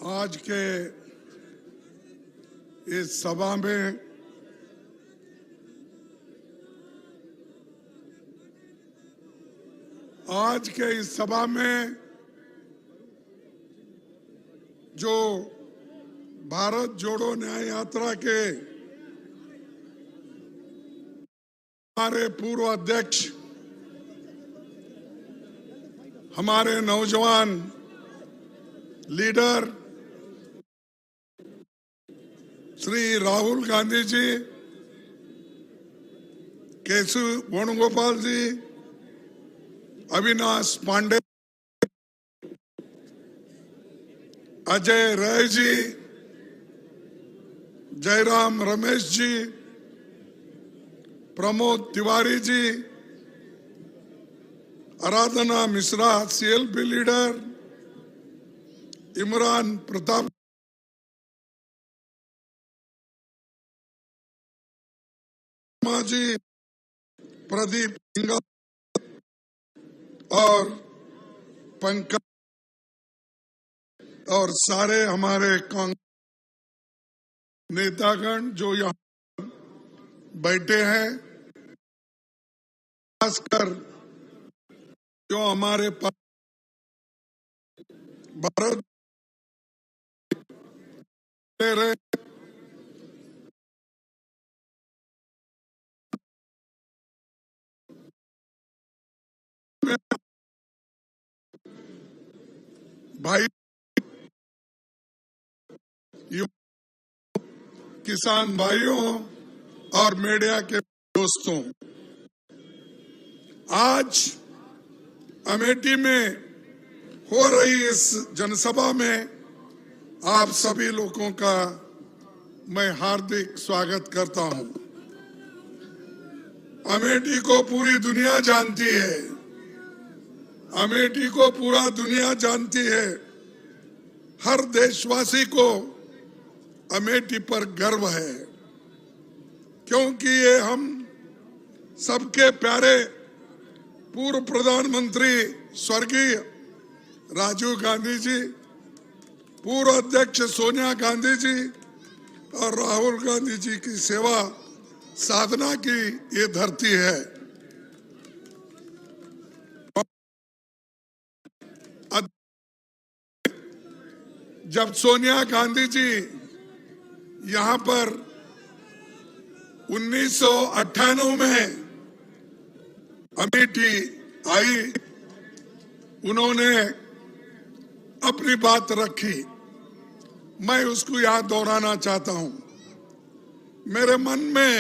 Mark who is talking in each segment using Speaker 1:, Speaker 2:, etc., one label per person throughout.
Speaker 1: आज के इस सभा में जो भारत जोड़ो न्याय यात्रा के हमारे पूर्व अध्यक्ष, हमारे नौजवान लीडर श्री राहुल गांधी जी, केशव वेणुगोपाल जी, अविनाश पांडे, अजय राय जी, जयराम रमेश जी, प्रमोद तिवारी जी, आराधना मिश्रा सीएलपी लीडर, इमरान प्रताप जी, प्रदीप सिंघल और पंकज और सारे हमारे कांग्रेस नेतागण जो यहाँ बैठे हैं, खासकर जो हमारे पास भारत रहे भाई, किसान भाइयों और मीडिया के दोस्तों, आज अमेठी में हो रही इस जनसभा में आप सभी लोगों का मैं हार्दिक स्वागत करता हूं। अमेठी को पूरी दुनिया जानती है, अमेठी को पूरा दुनिया जानती है। हर देशवासी को अमेठी पर गर्व है, क्योंकि ये हम सबके प्यारे पूर्व प्रधानमंत्री स्वर्गीय राजीव गांधी जी, पूर्व अध्यक्ष सोनिया गांधी जी और राहुल गांधी जी की सेवा साधना की ये धरती है। जब सोनिया गांधी जी यहाँ पर 1998 में अमेठी आई, उन्होंने अपनी बात रखी। मैं उसको याद दोहराना चाहता हूं। मेरे मन में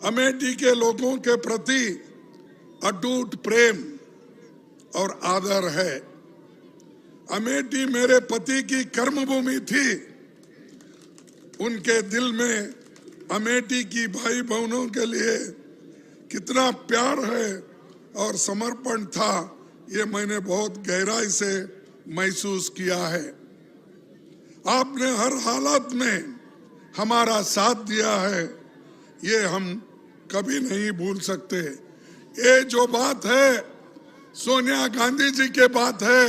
Speaker 1: अमेठी के लोगों के प्रति अटूट प्रेम और आदर है। अमेठी मेरे पति की कर्मभूमि थी। उनके दिल में अमेठी की भाई बहनों के लिए कितना प्यार है और समर्पण था, ये मैंने बहुत गहराई से महसूस किया है। आपने हर हालत में हमारा साथ दिया है, ये हम कभी नहीं भूल सकते। ये जो बात है सोनिया गांधी जी के बात है,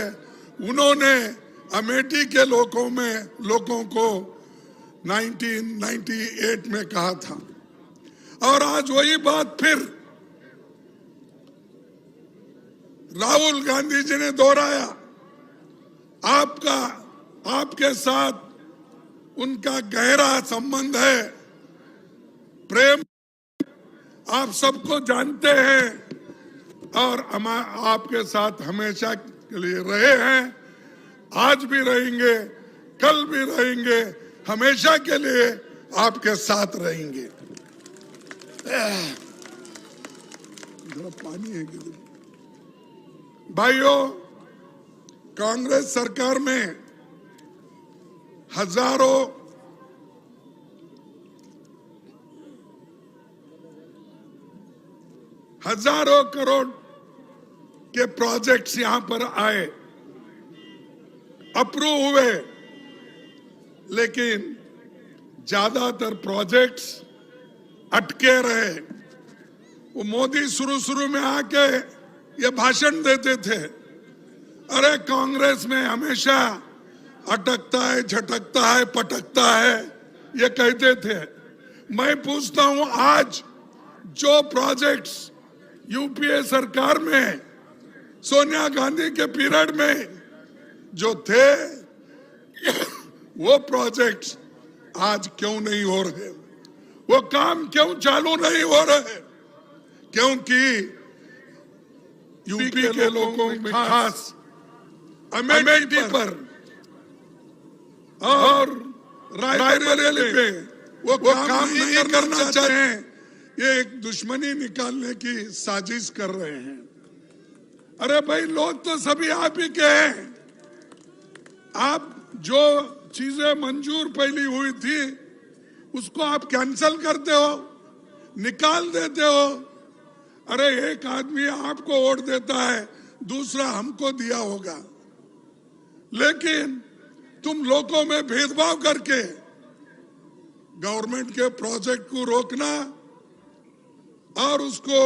Speaker 1: उन्होंने अमेठी के लोगों को 1998 में कहा था, और आज वही बात फिर राहुल गांधी जी ने दोहराया। आपके साथ उनका गहरा संबंध है, प्रेम आप सबको जानते हैं और हम आपके साथ हमेशा के लिए रहे हैं, आज भी रहेंगे, कल भी रहेंगे, हमेशा के लिए आपके साथ रहेंगे। पानी है भाइयों, कांग्रेस सरकार में हजारों करोड़ के प्रोजेक्ट्स यहां पर आए, अप्रूव हुए, लेकिन ज्यादातर प्रोजेक्ट्स अटके रहे। वो मोदी शुरू में आके ये भाषण देते थे, अरे कांग्रेस में हमेशा अटकता है, झटकता है, पटकता है, ये कहते थे। मैं पूछता हूं, आज जो प्रोजेक्ट्स यूपीए सरकार में सोनिया गांधी के पीरियड में जो थे, वो प्रोजेक्ट्स आज क्यों नहीं हो रहे? वो काम क्यों चालू नहीं हो रहे? क्योंकि यूपी के लोगों में खास अमेठी पर और रायबरेली पे वो काम नहीं करना चाहते हैं। ये एक दुश्मनी निकालने की साजिश कर रहे हैं। अरे भाई, लोग तो सभी आप ही के हैं। आप जो चीजें मंजूर पहली हुई थी उसको आप कैंसिल करते हो, निकाल देते हो। अरे एक आदमी आपको वोट देता है, दूसरा हमको दिया होगा, लेकिन तुम लोगों में भेदभाव करके गवर्नमेंट के प्रोजेक्ट को रोकना और उसको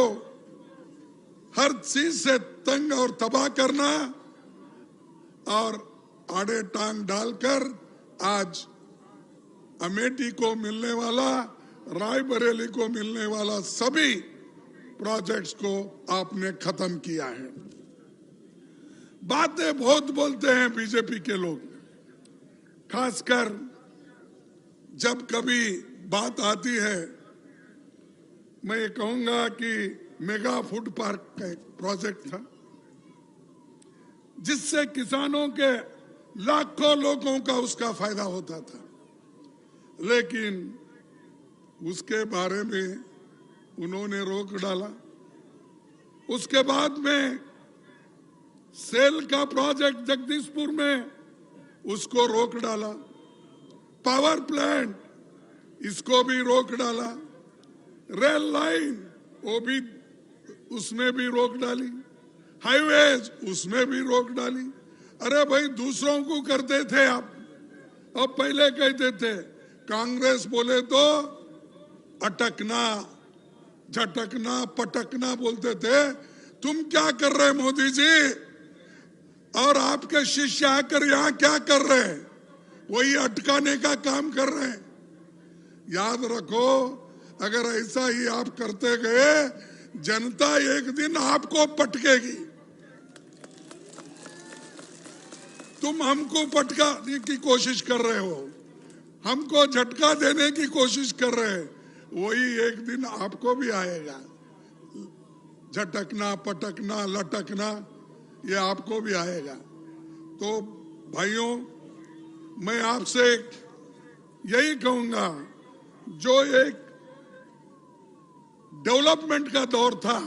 Speaker 1: हर चीज से तंग और तबाह करना और आड़े टांग डालकर आज अमेठी को मिलने वाला, रायबरेली को मिलने वाला सभी प्रोजेक्ट्स को आपने खत्म किया है। बातें बहुत बोलते हैं बीजेपी के लोग, खासकर जब कभी बात आती है। मैं ये कहूंगा कि मेगा फूड पार्क का एक प्रोजेक्ट था जिससे किसानों के लाखों लोगों का उसका फायदा होता था, लेकिन उसके बारे में उन्होंने रोक डाला। उसके बाद में सेल का प्रोजेक्ट जगदीशपुर में, उसको रोक डाला। पावर प्लांट, इसको भी रोक डाला। रेल लाइन, वो भी, उसमें भी रोक डाली। हाईवेज, उसमें भी रोक डाली। अरे भाई, दूसरों को करते थे आप, अब पहले कहते थे। कांग्रेस बोले तो अटकना, झटकना, पटकना बोलते थे। तुम क्या कर रहे मोदी जी? और आपके शिष्य आकर यहाँ क्या कर रहे हैं? वही अटकाने का काम कर रहे हैं। याद रखो, अगर ऐसा ही आप करते गए, जनता एक दिन आपको पटकेगी। तुम हमको पटकाने की कोशिश कर रहे हो, हमको झटका देने की कोशिश कर रहे हैं, वही एक दिन आपको भी आएगा। झटकना, पटकना, लटकना, ये आपको भी आएगा। तो भाइयों, मैं आपसे यही कहूंगा, जो एक डेवलपमेंट का दौर था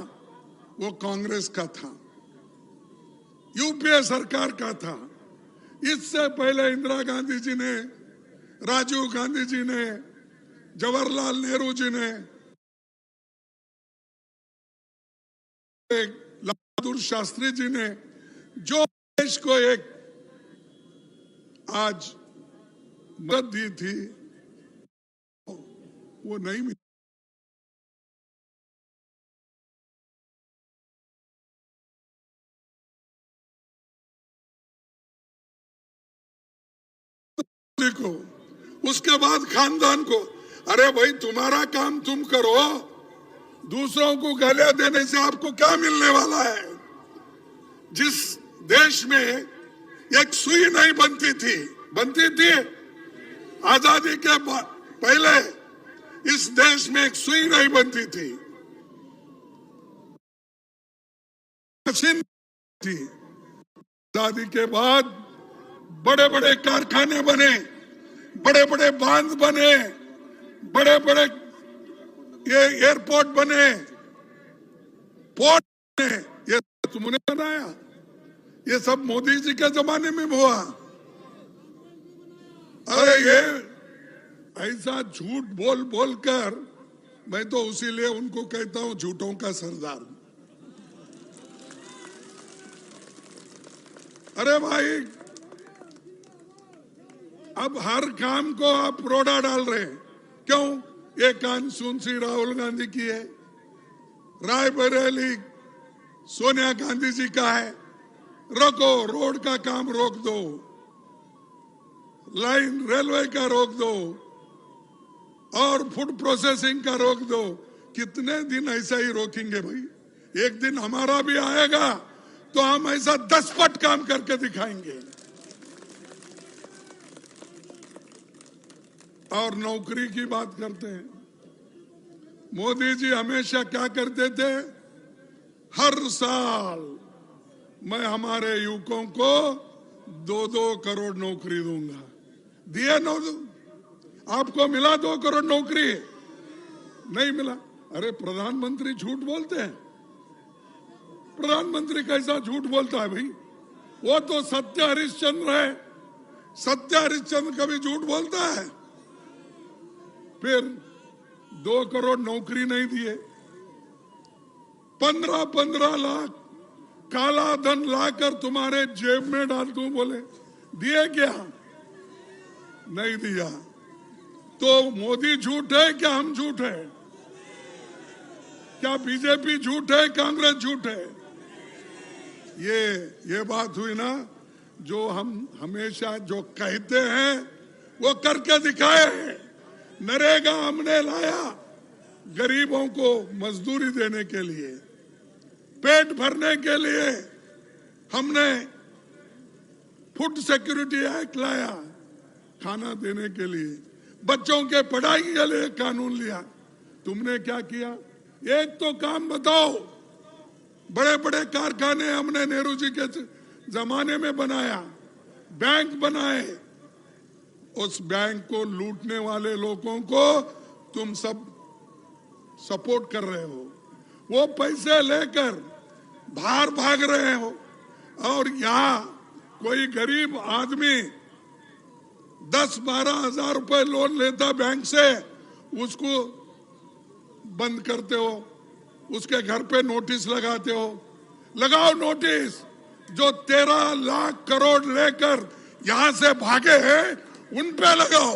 Speaker 1: वो कांग्रेस का था, यूपीए सरकार का था। इससे पहले इंदिरा गांधी जी ने, राजीव गांधी जी ने, जवाहरलाल नेहरू जी ने, लाल बहादुर शास्त्री जी ने जो देश को एक आज मदद दी थी, वो नहीं मिली। को उसके बाद खानदान को, अरे भाई, तुम्हारा काम तुम करो, दूसरों को गालियां देने से आपको क्या मिलने वाला है? जिस देश में एक सुई नहीं बनती थी आजादी के पहले, इस देश में एक सुई नहीं बनती थी, मशीन थी। आजादी के बाद बड़े बड़े कारखाने बने, बड़े बड़े बांध बने, बड़े बड़े ये एयरपोर्ट बने, पोर्ट बने। ये तुमने बनाया? ये सब मोदी जी के जमाने में हुआ। अरे ये ऐसा झूठ बोल बोल कर, मैं तो उसीलिए उनको कहता हूं झूठों का सरदार। अरे भाई, अब हर काम को आप रोड़ा डाल रहे हैं। क्यों? ये कॉन्स्टिट्यूंसी राहुल गांधी की है, रायबरेली सोनिया गांधी जी का है। रोको, रोड का काम रोक दो। लाइन रेलवे का रोक दो और फूड प्रोसेसिंग का रोक दो। कितने दिन ऐसा ही रोकेंगे भाई? एक दिन हमारा भी आएगा तो हम ऐसा 10 पट काम करके दिखाएंगे। और नौकरी की बात करते हैं, मोदी जी हमेशा क्या करते थे? हर साल मैं हमारे युवकों को 2-2 करोड़ नौकरी दूंगा। दिए न? आपको मिला 2 करोड़ नौकरी? नहीं मिला। अरे प्रधानमंत्री झूठ बोलते हैं? प्रधानमंत्री कैसा झूठ बोलता है भाई? वो तो सत्य हरिश्चंद्र है। सत्य हरिश्चंद्र कभी झूठ बोलता है? फिर 2 करोड़ नौकरी नहीं दिए, 15-15 लाख काला धन लाकर तुम्हारे जेब में डाल दूं बोले। दिए क्या? नहीं दिया। तो मोदी झूठ है क्या हम झूठ है? क्या बीजेपी झूठ है, कांग्रेस झूठ है? ये बात हुई ना। जो हम हमेशा जो कहते हैं वो करके दिखाए हैं। नरेगा हमने लाया गरीबों को मजदूरी देने के लिए, पेट भरने के लिए हमने फूड सिक्योरिटी एक्ट लाया, खाना देने के लिए, बच्चों के पढ़ाई के लिए कानून लिया। तुमने क्या किया? एक तो काम बताओ। बड़े बड़े कारखाने हमने नेहरू जी के जमाने में बनाया, बैंक बनाए। उस बैंक को लूटने वाले लोगों को तुम सब सपोर्ट कर रहे हो। वो पैसे लेकर बाहर भाग रहे हो और यहाँ कोई गरीब आदमी 10-12 हजार रुपए लोन लेता बैंक से, उसको बंद करते हो, उसके घर पे नोटिस लगाते हो। लगाओ नोटिस। जो 13 लाख करोड़ लेकर यहां से भागे हैं उन पे लगाओ।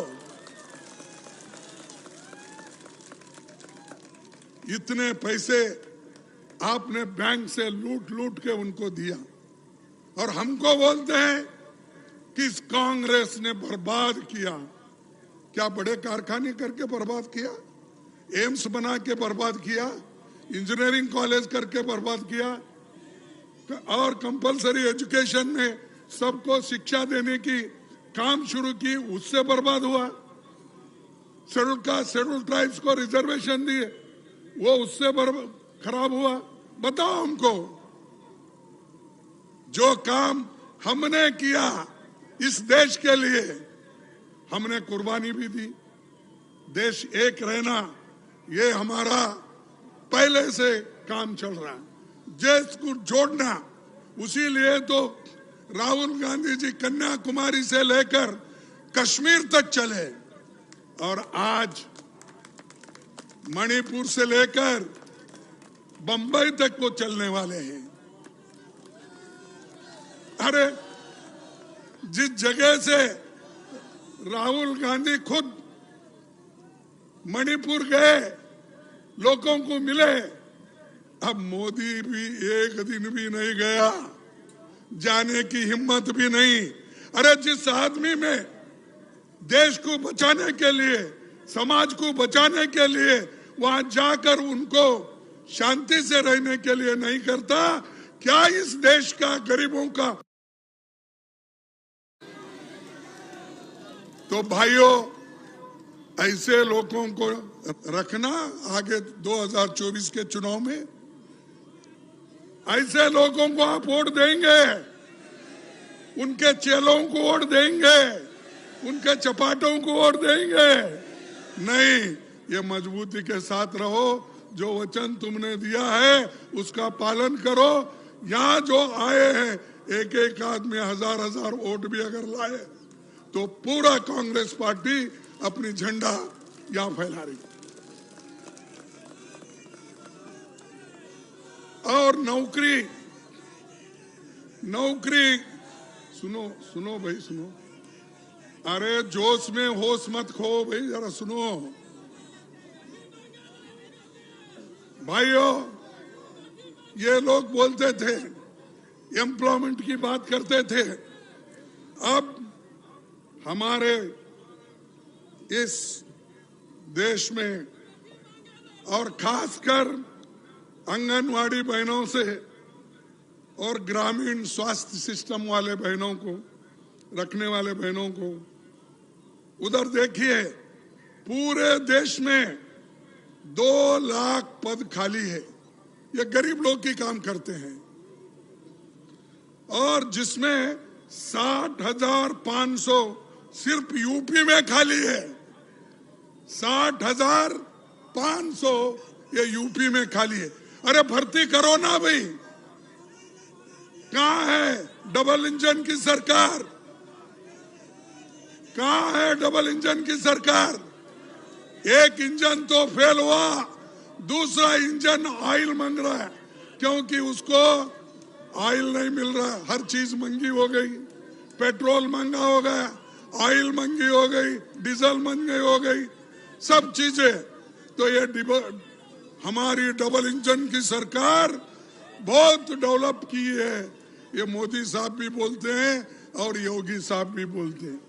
Speaker 1: इतने पैसे आपने बैंक से लूट लूट के उनको दिया और हमको बोलते हैं कि इस कांग्रेस ने बर्बाद किया। क्या बड़े कारखाने करके बर्बाद किया? एम्स बना के बर्बाद किया? इंजीनियरिंग कॉलेज करके बर्बाद किया? और कंपलसरी एजुकेशन में सबको शिक्षा देने की काम शुरू की, उससे बर्बाद हुआ? शेड्यूल कास्ट शेड्यूल ट्राइब्स को रिजर्वेशन दिए, वो उससे खराब हुआ? बताओ हमको। जो काम हमने किया इस देश के लिए, हमने कुर्बानी भी दी। देश एक रहना, ये हमारा पहले से काम चल रहा है। देश को जोड़ना, उसी लिए तो राहुल गांधी जी कन्याकुमारी से लेकर कश्मीर तक चले और आज मणिपुर से लेकर बंबई तक को चलने वाले हैं। अरे जिस जगह से राहुल गांधी खुद मणिपुर गए, लोगों को मिले, अब मोदी भी एक दिन भी नहीं गया, जाने की हिम्मत भी नहीं। अरे जिस आदमी में देश को बचाने के लिए, समाज को बचाने के लिए वहां जाकर उनको शांति से रहने के लिए नहीं करता, क्या इस देश का गरीबों का? तो भाइयों, ऐसे लोगों को रखना आगे 2024 के चुनाव में। ऐसे लोगों को आप वोट देंगे, उनके चेलों को वोट देंगे, उनके चपाटों को वोट देंगे? नहीं, ये मजबूती के साथ रहो। जो वचन तुमने दिया है उसका पालन करो। यहाँ जो आए हैं एक एक आदमी 1000-1000 वोट भी अगर लाए तो पूरा कांग्रेस पार्टी अपनी झंडा यहाँ फैला रही। और नौकरी सुनो भाई, सुनो। अरे जोश में होश मत खो भाई, जरा सुनो भाइयों। ये लोग बोलते थे, एम्प्लॉयमेंट की बात करते थे। अब हमारे इस देश में और खासकर आंगनवाड़ी बहनों से और ग्रामीण स्वास्थ्य सिस्टम वाले बहनों को, रखने वाले बहनों को, उधर देखिए पूरे देश में 2 लाख पद खाली है। ये गरीब लोग की काम करते हैं और जिसमें 60,500 सिर्फ यूपी में खाली है। 60,500 ये यूपी में खाली है। अरे भर्ती करो ना भाई। कहाँ है डबल इंजन की सरकार? कहाँ है डबल इंजन की सरकार? एक इंजन तो फेल हुआ, दूसरा इंजन ऑयल मांग रहा है क्योंकि उसको ऑयल नहीं मिल रहा। हर चीज महंगी हो गई, पेट्रोल महंगा हो गया, ऑयल महंगी हो गई, डीजल महंगी हो गई, सब चीजें। तो ये हमारी डबल इंजन की सरकार बहुत डेवलप की है। ये मोदी साहब भी बोलते हैं और योगी साहब भी बोलते हैं।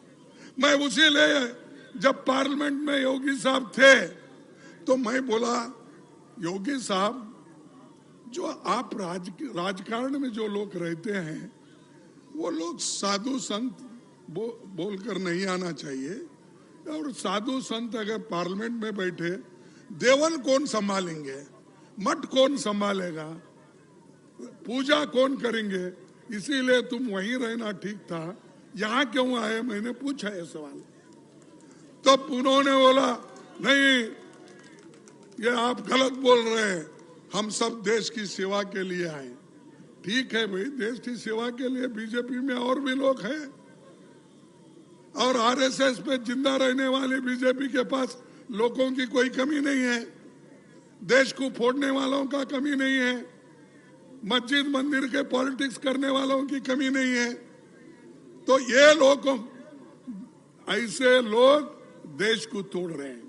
Speaker 1: मैं उसी लिए जब पार्लियामेंट में योगी साहब थे तो मैं बोला, योगी साहब, जो आप राजकारण में जो लोग रहते हैं वो लोग साधु संत बोलकर नहीं आना चाहिए। और साधु संत अगर पार्लियामेंट में बैठे, देवल कौन संभालेंगे, मठ कौन संभालेगा, पूजा कौन करेंगे? इसीलिए तुम वहीं रहना ठीक था, यहाँ क्यों आए? मैंने पूछा ये सवाल। तब उन्होंने बोला, नहीं ये आप गलत बोल रहे हैं, हम सब देश की सेवा के लिए आए। ठीक है भाई, देश की सेवा के लिए बीजेपी में और भी लोग हैं और आरएसएस पे जिंदा रहने वाले बीजेपी के पास लोगों की कोई कमी नहीं है। देश को फोड़ने वालों का कमी नहीं है, मस्जिद मंदिर के पॉलिटिक्स करने वालों की कमी नहीं है। तो ये लोग, ऐसे लोग देश को तोड़ रहे हैं,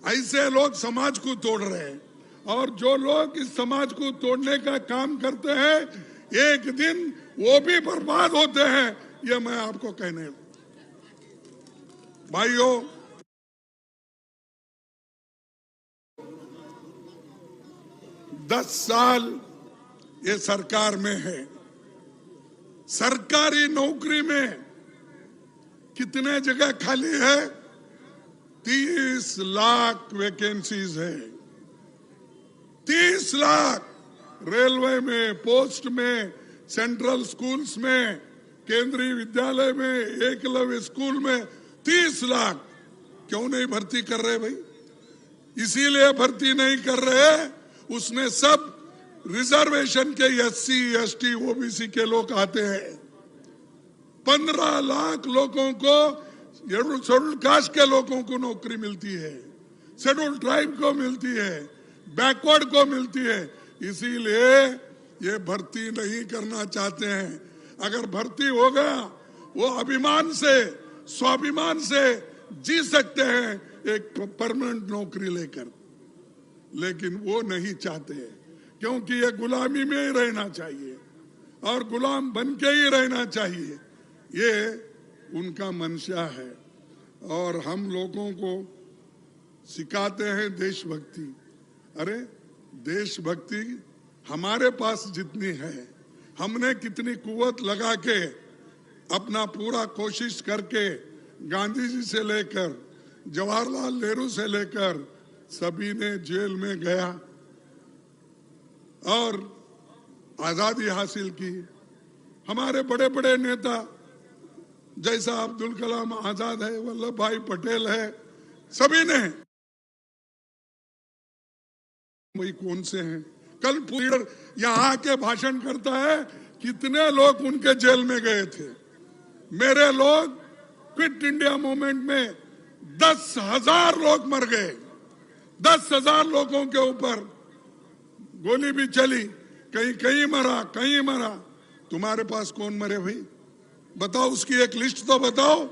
Speaker 1: ऐसे लोग समाज को तोड़ रहे हैं। और जो लोग इस समाज को तोड़ने का काम करते हैं, एक दिन वो भी बर्बाद होते हैं। ये मैं आपको कहने, भाइयों, दस साल ये सरकार में है। सरकारी नौकरी में कितने जगह खाली है? 30 लाख वैकेंसीज है। 30 लाख रेलवे में, पोस्ट में, सेंट्रल स्कूल्स में, केंद्रीय विद्यालय में, एकलव्य स्कूल में 30 लाख। क्यों नहीं भर्ती कर रहे भाई? इसीलिए भर्ती नहीं कर रहे, उसमें सब रिजर्वेशन के SC, ST, OBC के लोग आते हैं। 15 लाख लोगों को, शेड्यूल कास्ट के लोगों को नौकरी मिलती है, शेड्यूल ट्राइब को मिलती है, बैकवर्ड को मिलती है। इसीलिए ये भर्ती नहीं करना चाहते हैं। अगर भर्ती हो गया, वो अभिमान से, स्वाभिमान से जी सकते हैं एक परमानेंट नौकरी लेकर, लेकिन वो नहीं चाहते क्योंकि ये गुलामी में ही रहना चाहिए और गुलाम बन के ही रहना चाहिए। ये उनका मंशा है और हम लोगों को सिखाते हैं देशभक्ति। अरे देशभक्ति हमारे पास जितनी है, हमने कितनी कुव्वत लगा के, अपना पूरा कोशिश करके, गांधी जी से लेकर जवाहरलाल नेहरू से लेकर सभी ने जेल में गया और आजादी हासिल की। हमारे बड़े बड़े नेता जैसा अब्दुल कलाम आजाद है, वल्लभ भाई पटेल है, सभी ने, वही कौन से हैं? कल लीडर यहाँ आके भाषण करता है, कितने लोग उनके जेल में गए थे। मेरे लोग क्विट इंडिया मूवमेंट में 10,000 लोग मर गए। 10,000 लोगों के ऊपर गोली भी चली, कहीं कहीं मरा, कहीं मरा। तुम्हारे पास कौन मरे भाई? बताओ, उसकी एक लिस्ट तो बताओ।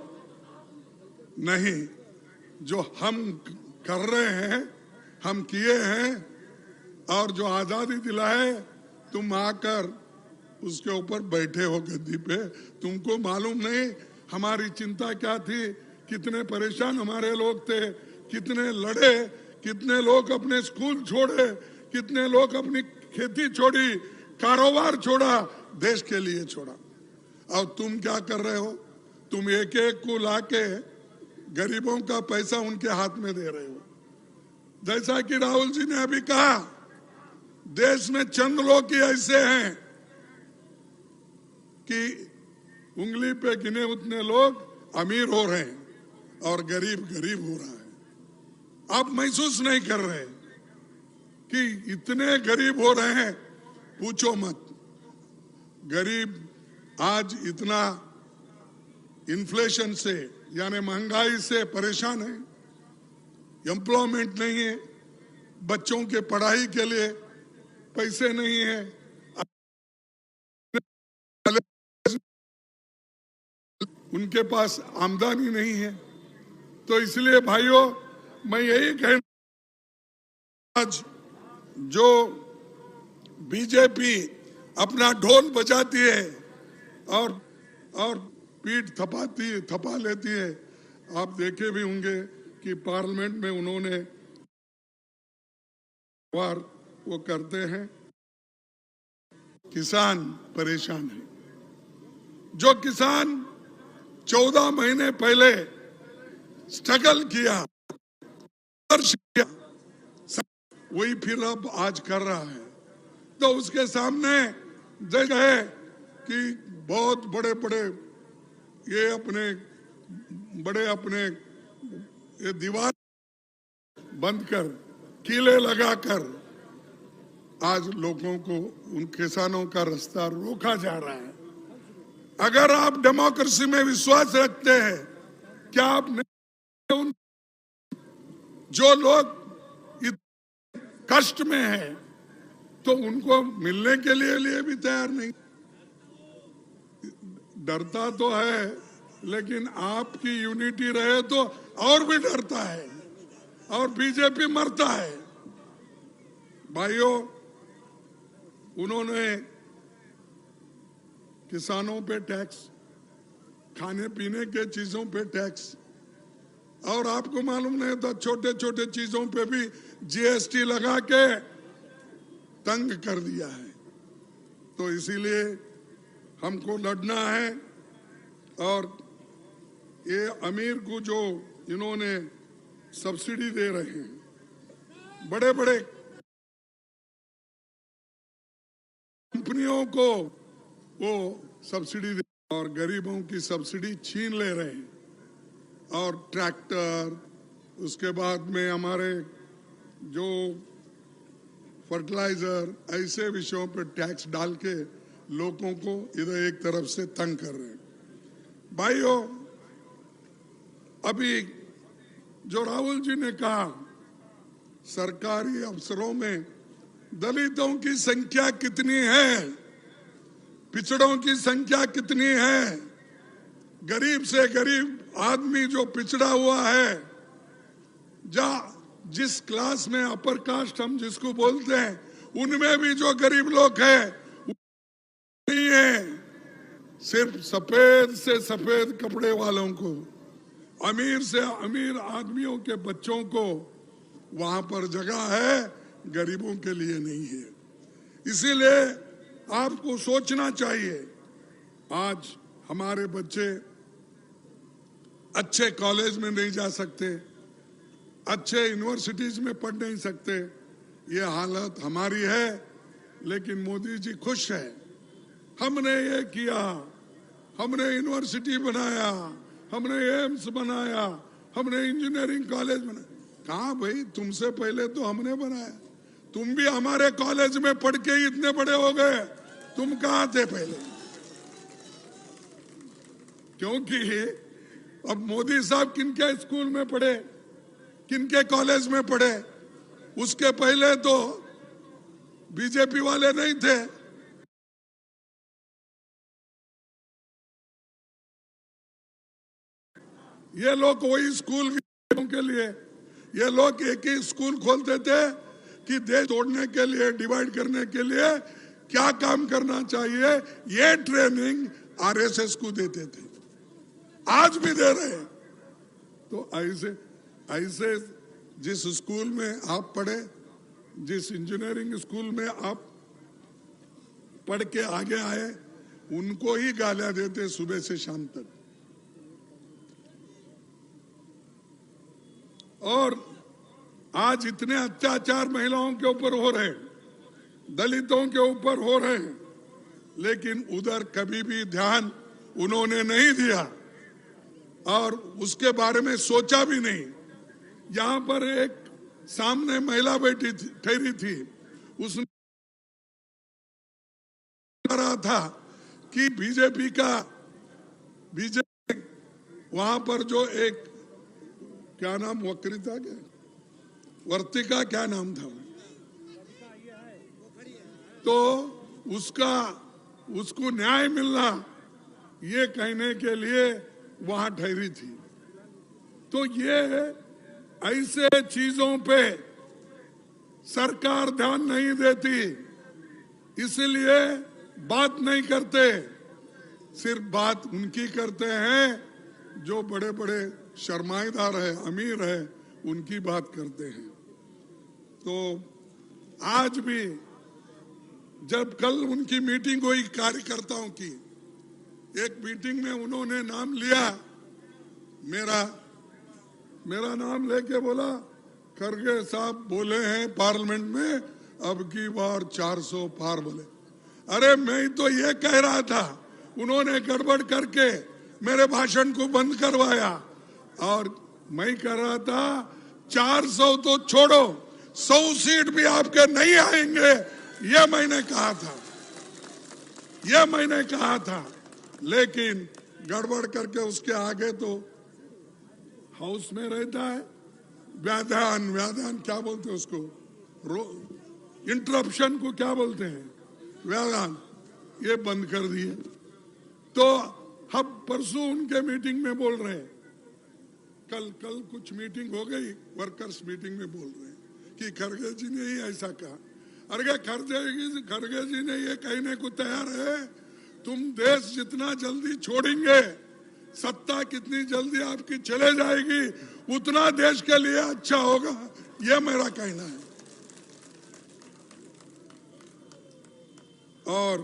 Speaker 1: नहीं, जो हम कर रहे हैं, हम किए हैं, और जो आजादी दिलाए, तुम आकर उसके ऊपर बैठे हो गद्दी पे, तुमको मालूम नहीं हमारी चिंता क्या थी, कितने परेशान हमारे लोग थे, कितने लड़े, कितने लोग अपने स्कूल छोड़े, कितने लोग अपनी खेती छोड़ी, कारोबार छोड़ा, देश के लिए छोड़ा। और तुम क्या कर रहे हो? तुम एक एक को लाके गरीबों का पैसा उनके हाथ में दे रहे हो। जैसा कि राहुल जी ने अभी कहा, देश में चंद लोग ही ऐसे हैं कि उंगली पे गिने उतने लोग अमीर हो रहे हैं और गरीब गरीब हो रहा है। आप महसूस नहीं कर रहे कि इतने गरीब हो रहे हैं, पूछो मत। गरीब आज इतना इन्फ्लेशन से यानी महंगाई से परेशान है, एम्प्लॉयमेंट नहीं है, बच्चों के पढ़ाई के लिए पैसे नहीं है, उनके पास आमदनी नहीं है। तो इसलिए भाइयों, मैं यही कहना, आज जो बीजेपी अपना ढोल बजाती है और पीठ थपा लेती है। आप देखे भी होंगे कि पार्लियामेंट में उन्होंने वो करते हैं, किसान परेशान है। जो किसान 14 महीने पहले स्ट्रगल किया, संघर्ष किया, वही फिर अब आज कर रहा है। तो उसके सामने जगह है कि बहुत बड़े बड़े अपने ये दीवार बंद कर, किले लगाकर आज लोगों को, उन किसानों का रास्ता रोका जा रहा है। अगर आप डेमोक्रेसी में विश्वास रखते हैं, क्या आप नहीं, जो लोग कष्ट में हैं तो उनको मिलने के लिए भी तैयार नहीं? डरता तो है, लेकिन आपकी यूनिटी रहे तो और भी डरता है और बीजेपी मरता है। भाइयों, उन्होंने किसानों पे टैक्स, खाने पीने के चीजों पे टैक्स, और आपको मालूम नहीं तो छोटे छोटे चीजों पे भी जीएसटी लगा के तंग कर दिया है। तो इसीलिए हमको लड़ना है। और ये अमीर को जो इन्होंने सब्सिडी दे रहे हैं, बड़े बड़े कंपनियों को वो सब्सिडी दे और गरीबों की सब्सिडी छीन ले रहे हैं। और ट्रैक्टर, उसके बाद में हमारे जो फर्टिलाइजर, ऐसे विषयों पर टैक्स डाल के लोगों को इधर एक तरफ से तंग कर रहे हैं। भाइयों, अभी जो राहुल जी ने कहा, सरकारी अफसरों में दलितों की संख्या कितनी है, पिछड़ों की संख्या कितनी है, गरीब से गरीब आदमी जो पिछड़ा हुआ है, जिस क्लास में अपर कास्ट हम जिसको बोलते हैं, उनमें भी जो गरीब लोग हैं नहीं है। सिर्फ सफेद से सफेद कपड़े वालों को, अमीर से अमीर आदमियों के बच्चों को वहां पर जगह है, गरीबों के लिए नहीं है। इसीलिए आपको सोचना चाहिए, आज हमारे बच्चे अच्छे कॉलेज में नहीं जा सकते, अच्छे यूनिवर्सिटीज में पढ़ नहीं सकते, ये हालत हमारी है। लेकिन मोदी जी खुश है, हमने ये किया, हमने यूनिवर्सिटी बनाया, हमने एम्स बनाया, हमने इंजीनियरिंग कॉलेज बनाया। कहाँ भाई, तुमसे पहले तो हमने बनाया, तुम भी हमारे कॉलेज में पढ़ के ही इतने बड़े हो गए, तुम कहाँ थे पहले? क्योंकि अब मोदी साहब किनके स्कूल में पढ़े, किनके कॉलेज में पढ़े, उसके पहले तो बीजेपी वाले नहीं थे। ये लोग वही स्कूल के लिए, ये लोग एक ही स्कूल खोलते थे कि देश तोड़ने के लिए, डिवाइड करने के लिए क्या काम करना चाहिए, ये ट्रेनिंग आरएसएस को देते थे। आज भी दे रहे हैं। तो ऐसे ऐसे जिस स्कूल में आप पढ़े, जिस इंजीनियरिंग स्कूल में आप पढ़ के आगे आए, उनको ही गालियां देते सुबह से शाम तक। और आज इतने अत्याचार महिलाओं के ऊपर हो रहे हैं, दलितों के ऊपर हो रहे हैं, लेकिन उधर कभी भी ध्यान उन्होंने नहीं दिया और उसके बारे में सोचा भी नहीं। यहां पर एक सामने महिला बैठी थी, ठहरी थी, उसने रहा था कि बीजेपी वहां पर जो एक क्या नाम, वक्रिता क्या, वर्तिका क्या नाम था, तो उसको न्याय मिलना ये कहने के लिए वहां ठहरी थी। तो ये ऐसे चीजों पे सरकार ध्यान नहीं देती, इसलिए बात नहीं करते, सिर्फ बात उनकी करते हैं जो बड़े बड़े शर्माईदार है, अमीर है, उनकी बात करते हैं। तो आज भी जब कल उनकी मीटिंग हुई कार्यकर्ताओं की, एक मीटिंग में उन्होंने नाम लिया, मेरा नाम लेके बोला, खरगे साहब बोले हैं पार्लियामेंट में अब की बार 400 पार बोले। अरे मैं तो ये कह रहा था, उन्होंने गड़बड़ करके मेरे भाषण को बंद करवाया, और मैं कह रहा था 400 तो छोड़ो, 100 सीट भी आपके नहीं आएंगे, ये मैंने कहा था, लेकिन गड़बड़ करके उसके आगे तो हाउस में रहता है व्याधान क्या बोलते हैं उसको, इंटरप्शन को क्या बोलते हैं, व्याधान, ये बंद कर दिए। तो हम परसों उनके मीटिंग में बोल रहे हैं, कल कुछ मीटिंग हो गई, वर्कर्स मीटिंग में बोल रहे हैं कि खरगे जी ने ही ऐसा कहा। अरे खरगे जी ने ये कहने को तैयार है, तुम देश जितना जल्दी छोड़ेंगे, सत्ता कितनी जल्दी आपकी चले जाएगी, उतना देश के लिए अच्छा होगा, यह मेरा कहना है। और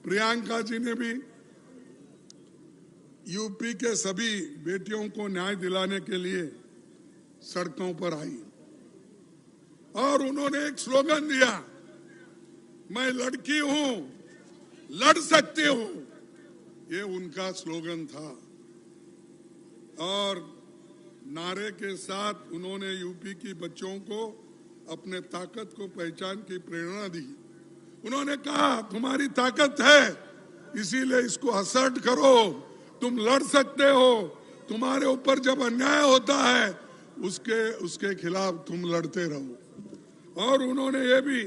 Speaker 1: प्रियंका जी ने भी यूपी के सभी बेटियों को न्याय दिलाने के लिए सड़कों पर आई, और उन्होंने एक स्लोगन दिया, मैं लड़की हूं, लड़ सकती हूं, ये उनका स्लोगन था। और नारे के साथ उन्होंने यूपी की बच्चों को अपने ताकत को पहचान की प्रेरणा दी। उन्होंने कहा तुम्हारी ताकत है, इसीलिए इसको असर्ट करो, तुम लड़ सकते हो, तुम्हारे ऊपर जब अन्याय होता है उसके खिलाफ तुम लड़ते रहो। और उन्होंने ये भी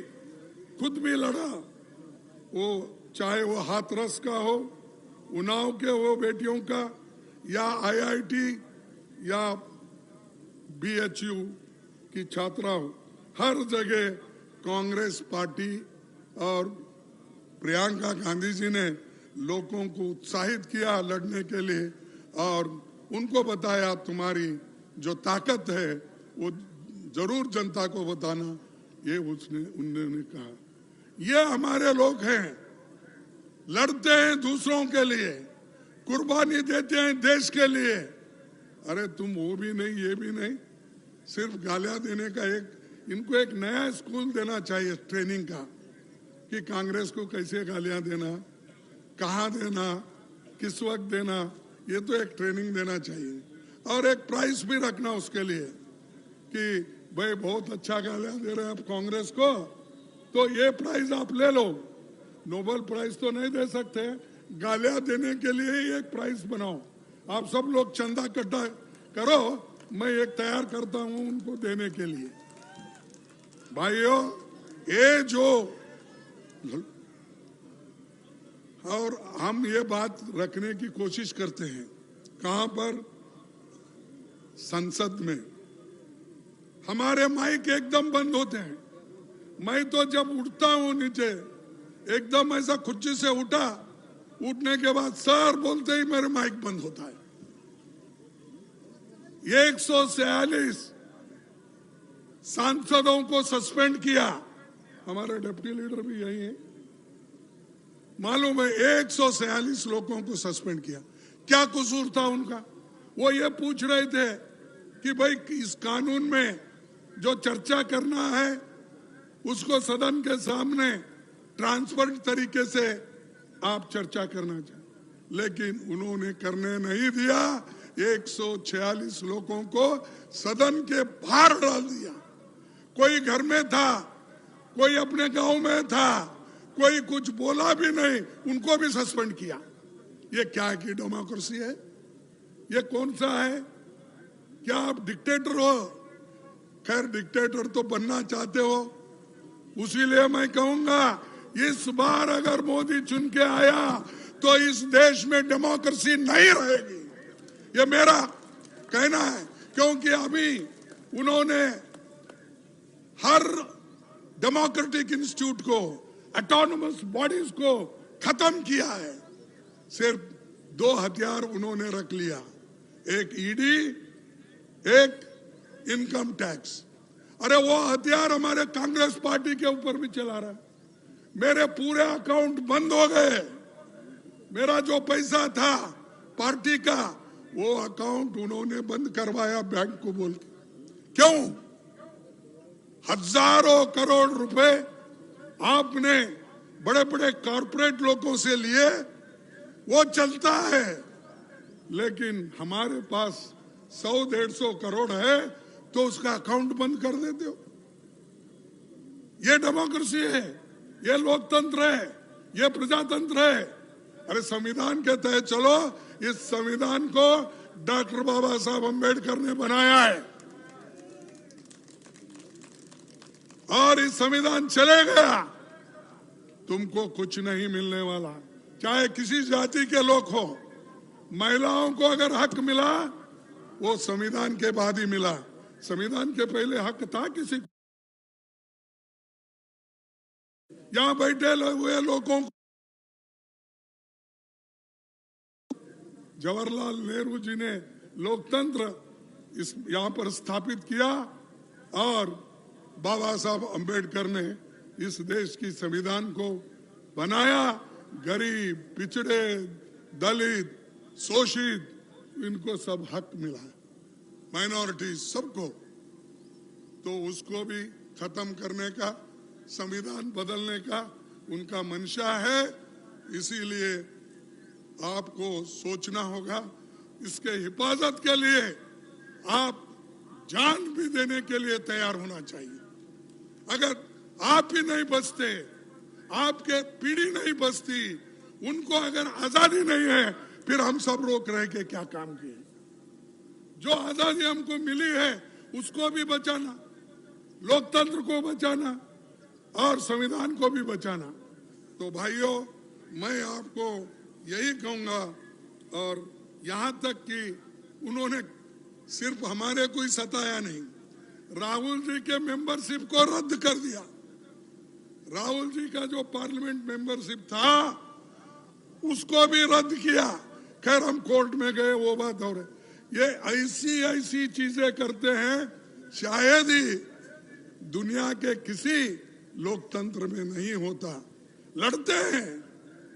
Speaker 1: खुद भी लड़ा, वो चाहे वो हाथरस का हो, उन्नाव के हो बेटियों का, या आईआईटी या बीएचयू की छात्रा हो, हर जगह कांग्रेस पार्टी और प्रियंका गांधी जी ने लोगों को उत्साहित किया लड़ने के लिए, और उनको बताया तुम्हारी जो ताकत है वो जरूर जनता को बताना, ये उन्होंने कहा। ये हमारे लोग हैं, लड़ते हैं दूसरों के लिए, कुर्बानी देते हैं देश के लिए। अरे तुम वो भी नहीं, ये भी नहीं, सिर्फ गालियां देने का इनको एक नया स्कूल देना चाहिए ट्रेनिंग का, कि कांग्रेस को कैसे गालियां देना, कहां देना, किस वक्त देना, ये तो एक ट्रेनिंग देना चाहिए। और एक प्राइस भी रखना उसके लिए कि भाई बहुत अच्छा गालियां दे रहे हैं आप कांग्रेस को, तो ये प्राइज आप ले लो। नोबेल प्राइज तो नहीं दे सकते, गालियां देने के लिए ही एक प्राइज बनाओ। आप सब लोग चंदा इकट्ठा करो, मैं एक तैयार करता हूं उनको देने के लिए। भाइयों, ये जो, और हम ये बात रखने की कोशिश करते हैं, कहां पर, संसद में हमारे माइक एकदम बंद होते हैं। मैं तो जब उठता हूं नीचे, एकदम ऐसा खुज्जी से उठा उठने के बाद सर बोलते ही मेरे माइक बंद होता है। 146 सांसदों को सस्पेंड किया, हमारे डिप्टी लीडर भी यही है, मालूम है 146 लोगों को सस्पेंड किया। क्या कसूर था उनका? वो ये पूछ रहे थे कि भाई इस कानून में जो चर्चा करना है उसको सदन के सामने ट्रांसपेरेंट तरीके से आप चर्चा करना चाहिए, लेकिन उन्होंने करने नहीं दिया। 146 लोगों को सदन के बाहर डाल दिया। कोई घर में था, कोई अपने गांव में था, कोई कुछ बोला भी नहीं, उनको भी सस्पेंड किया। ये क्या की डेमोक्रेसी है? ये कौन सा है? क्या आप डिक्टेटर हो? खैर डिक्टेटर तो बनना चाहते हो, उसीलिए मैं कहूंगा इस बार अगर मोदी चुन के आया तो इस देश में डेमोक्रेसी नहीं रहेगी, ये मेरा कहना है। क्योंकि अभी उन्होंने हर डेमोक्रेटिक इंस्टीट्यूट को, ऑटोनोमस बॉडीज को खत्म किया है। सिर्फ 2 हथियार उन्होंने रख लिया, एक ईडी, एक इनकम टैक्स। अरे वो हथियार हमारे कांग्रेस पार्टी के ऊपर भी चला रहा है। मेरे पूरे अकाउंट बंद हो गए, मेरा जो पैसा था पार्टी का वो अकाउंट उन्होंने बंद करवाया बैंक को बोल के। क्यों? हजारों करोड़ रुपए आपने बड़े बड़े कॉरपोरेट लोगों से लिए, वो चलता है, लेकिन हमारे पास 100-150 करोड़ है तो उसका अकाउंट बंद कर देते हो। ये डेमोक्रेसी है, ये लोकतंत्र है, ये प्रजातंत्र है। अरे संविधान के तहत चलो। इस संविधान को डॉक्टर बाबा साहब अम्बेडकर ने बनाया है और इस संविधान चले गया, तुमको कुछ नहीं मिलने वाला। चाहे किसी जाति के लोग हो, महिलाओं को अगर हक मिला वो संविधान के बाद ही मिला, संविधान के पहले हक था किसी को? यहां बैठे हुए लोगों को जवाहरलाल नेहरू जी ने लोकतंत्र इस यहां पर स्थापित किया और बाबा साहब अम्बेडकर ने इस देश की संविधान को बनाया। गरीब, पिछड़े, दलित, शोषित, इनको सब हक मिला, माइनॉरिटी सबको। तो उसको भी खत्म करने का, संविधान बदलने का उनका मंशा है। इसीलिए आपको सोचना होगा, इसके हिफाजत के लिए आप जान भी देने के लिए तैयार होना चाहिए। अगर आप ही नहीं बचते, आपके पीढ़ी नहीं बचती, उनको अगर आजादी नहीं है, फिर हम सब रोक रहे के क्या काम किए? जो आजादी हमको मिली है उसको भी बचाना, लोकतंत्र को बचाना और संविधान को भी बचाना। तो भाइयों, मैं आपको यही कहूंगा, और यहां तक कि उन्होंने सिर्फ हमारे को ही सताया नहीं, राहुल जी के मेंबरशिप को रद्द कर दिया। राहुल जी का जो पार्लियामेंट मेंबरशिप था उसको भी रद्द किया। खैर हम कोर्ट में गए, वो बात और है। ये ऐसी चीजें करते हैं, शायद ही दुनिया के किसी लोकतंत्र में नहीं होता। लड़ते हैं,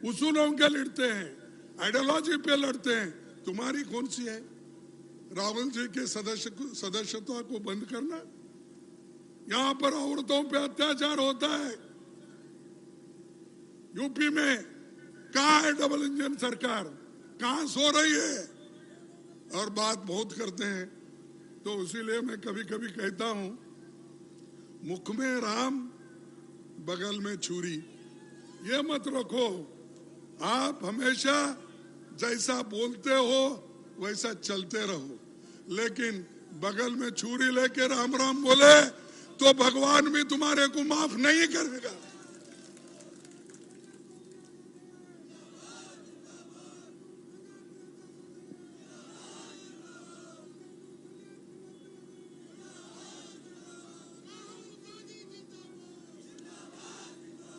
Speaker 1: उसूलों के लड़ते हैं, आइडियोलॉजी पे लड़ते हैं। तुम्हारी कौन सी है? राहुल जी के सदस्यता को बंद करना? यहां पर औरतों पे अत्याचार होता है, यूपी में कहां है डबल इंजन सरकार? कहां सो रही है? और बात बहुत करते हैं। तो इसीलिए मैं कभी कभी कहता हूं, मुख में राम बगल में छुरी, ये मत रखो। आप हमेशा जैसा बोलते हो वैसा चलते रहो, लेकिन बगल में छुरी लेके राम राम बोले तो भगवान भी तुम्हारे को माफ नहीं करेगा।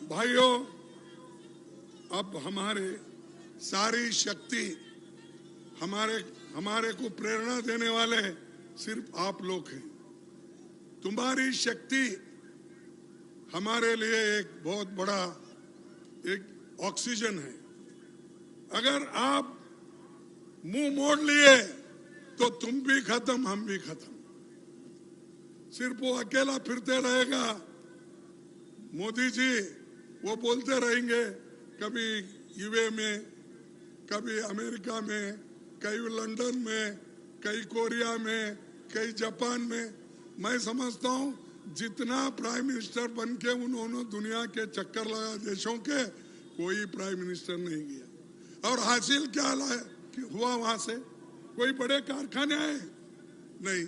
Speaker 1: भाइयों, अब हमारे सारी शक्ति हमारे को प्रेरणा देने वाले सिर्फ आप लोग हैं। तुम्हारी शक्ति हमारे लिए एक बहुत बड़ा एक ऑक्सीजन है। अगर आप मुंह मोड़ लिए तो तुम भी खत्म, हम भी खत्म। सिर्फ वो अकेला फिरते रहेगा। मोदी जी वो बोलते रहेंगे, कभी यूए में, कभी अमेरिका में, कई लंदन में, कई कोरिया में, कई जापान में। मैं समझता हूं जितना प्राइम मिनिस्टर बन के उन्होंने दुनिया के चक्कर लगा देशों के, कोई प्राइम मिनिस्टर नहीं गया। और हासिल क्या हुआ वहां से? कोई बड़े कारखाने आए नहीं,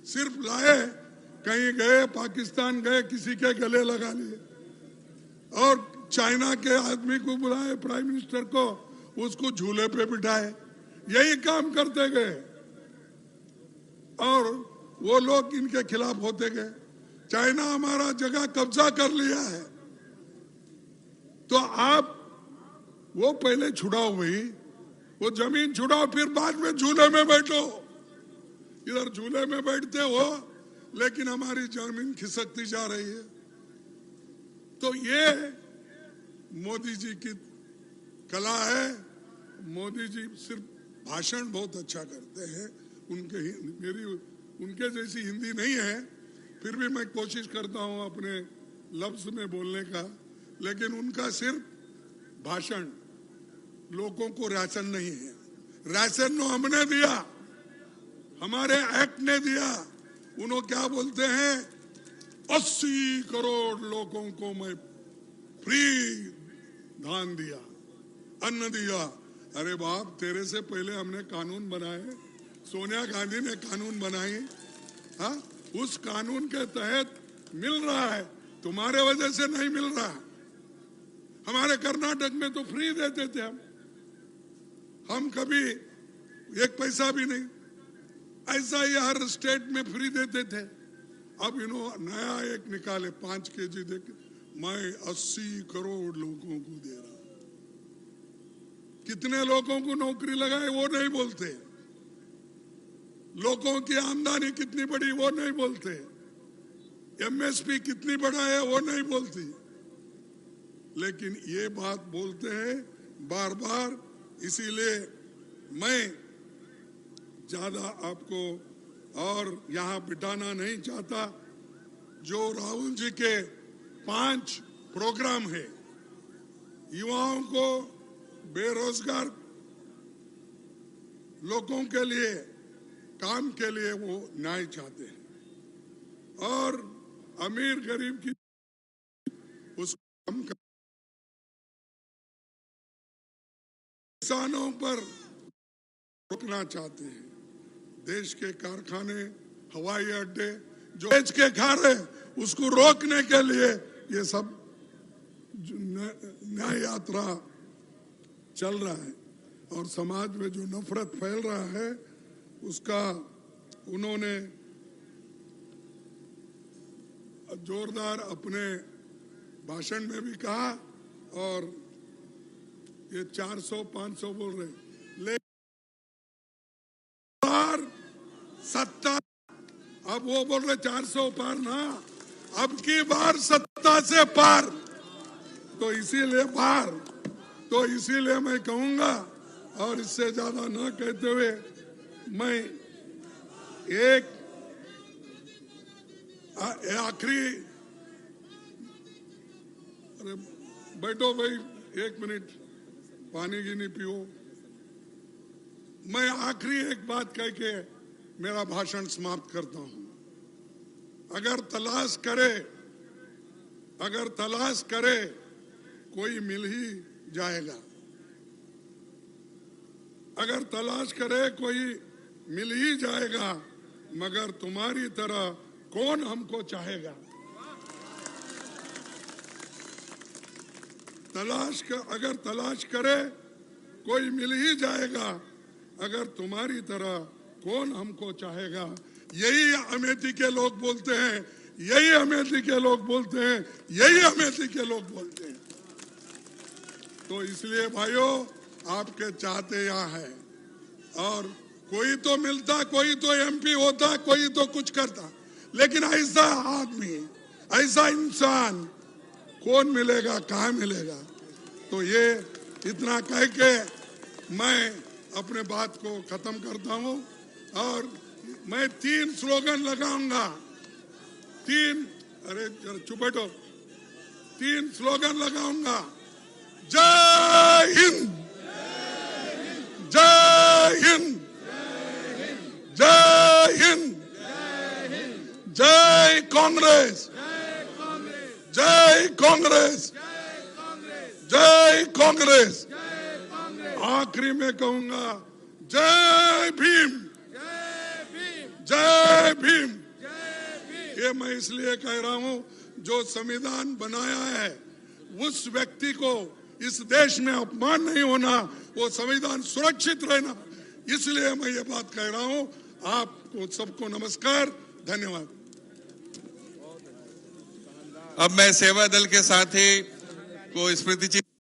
Speaker 1: सिर्फ लाए, कहीं गए, पाकिस्तान गए, किसी के गले लगा लिए, और चाइना के आदमी को बुलाए प्राइम मिनिस्टर को, उसको झूले पे बिठाए, यही काम करते गए और वो लोग इनके खिलाफ होते गए। चाइना हमारा जगह कब्जा कर लिया है, तो आप वो पहले छुड़ाओ भाई, वो जमीन छुड़ाओ, फिर बाद में झूले में बैठो। इधर झूले में बैठते हो लेकिन हमारी जमीन खिसकती जा रही है। तो ये मोदी जी की कला है। मोदी जी सिर्फ भाषण बहुत अच्छा करते हैं, उनके जैसी हिंदी नहीं है, फिर भी मैं कोशिश करता हूं अपने लफ्ज में बोलने का, लेकिन उनका सिर्फ भाषण, लोगों को राशन नहीं है। राशन नो हमने दिया, हमारे एक्ट ने दिया। उन्होंने क्या बोलते हैं, 80 करोड़ लोगों को मैं फ्री धान दिया, अन्न दिया। अरे बाप, तेरे से पहले हमने कानून बनाए, सोनिया गांधी ने कानून बनाई, हाँ, उस कानून के तहत मिल रहा है, तुम्हारे वजह से नहीं मिल रहा। हमारे कर्नाटक में तो फ्री देते थे हम कभी एक पैसा भी नहीं, ऐसा ही हर स्टेट में फ्री देते थे। अब इन्होंने नया एक निकाले, 5 केजी देके मैं 80 करोड़ लोगों को दे रहा। कितने लोगों को नौकरी लगाए वो नहीं बोलते, लोगों की आमदनी कितनी बड़ी वो नहीं बोलते, एमएसपी कितनी बड़ा है वो नहीं बोलती, लेकिन ये बात बोलते हैं बार बार। इसीलिए मैं ज्यादा आपको और यहाँ बिठाना नहीं चाहता। जो राहुल जी के 5 प्रोग्राम है, युवाओं को, बेरोजगार लोगों के लिए, काम के लिए वो न्याय चाहते हैं, और अमीर गरीब की उसको कम कर, किसानों पर रोकना चाहते हैं। देश के कारखाने, हवाई अड्डे जो बेच के खा रहे, उसको रोकने के लिए ये सब न्याय यात्रा चल रहा है। और समाज में जो नफरत फैल रहा है उसका उन्होंने जोरदार अपने भाषण में भी कहा, और ये 400-500 बोल रहे, लेकिन सत्ता, अब वो बोल रहे 400 पार ना, अब की बार सत्ता से पार, तो इसीलिए पार। तो इसीलिए मैं कहूंगा, और इससे ज्यादा ना कहते हुए मैं एक आखिरी, अरे बैठो भाई, 1 मिनट पानी की नहीं पियो। मैं आखिरी एक बात कह के मेरा भाषण समाप्त करता हूं। अगर तलाश करे कोई मिल ही जाएगा, अगर तलाश करे कोई मिल ही जाएगा, मगर तुम्हारी तरह कौन हमको चाहेगा। अगर तलाश करे कोई मिल ही जाएगा, अगर तुम्हारी तरह कौन हमको चाहेगा। यही अमेठी के लोग बोलते हैं, यही अमेठी के लोग बोलते हैं, यही अमेठी के लोग बोलते हैं। तो इसलिए भाइयों, आपके चाहते यहाँ है। और कोई तो मिलता, कोई तो एमपी होता, कोई तो कुछ करता, लेकिन ऐसा आदमी, ऐसा इंसान कौन मिलेगा, कहाँ मिलेगा। तो ये इतना कह के मैं अपने बात को खत्म करता हूं और मैं 3 स्लोगन लगाऊंगा। 3, अरे चुप बैठो, 3 स्लोगन लगाऊंगा। जय हिंद, जय हिंद, जय हिंद, जय कांग्रेस, जय कांग्रेस, जय कांग्रेस। आखिरी में कहूंगा जय भीम, जय भीम। ये मैं इसलिए कह रहा हूं, जो संविधान बनाया है उस व्यक्ति को इस देश में अपमान नहीं होना, वो संविधान सुरक्षित रहना, इसलिए मैं ये बात कह रहा हूं। आपको सबको नमस्कार, धन्यवाद।
Speaker 2: अब मैं सेवा दल के साथी को स्मृति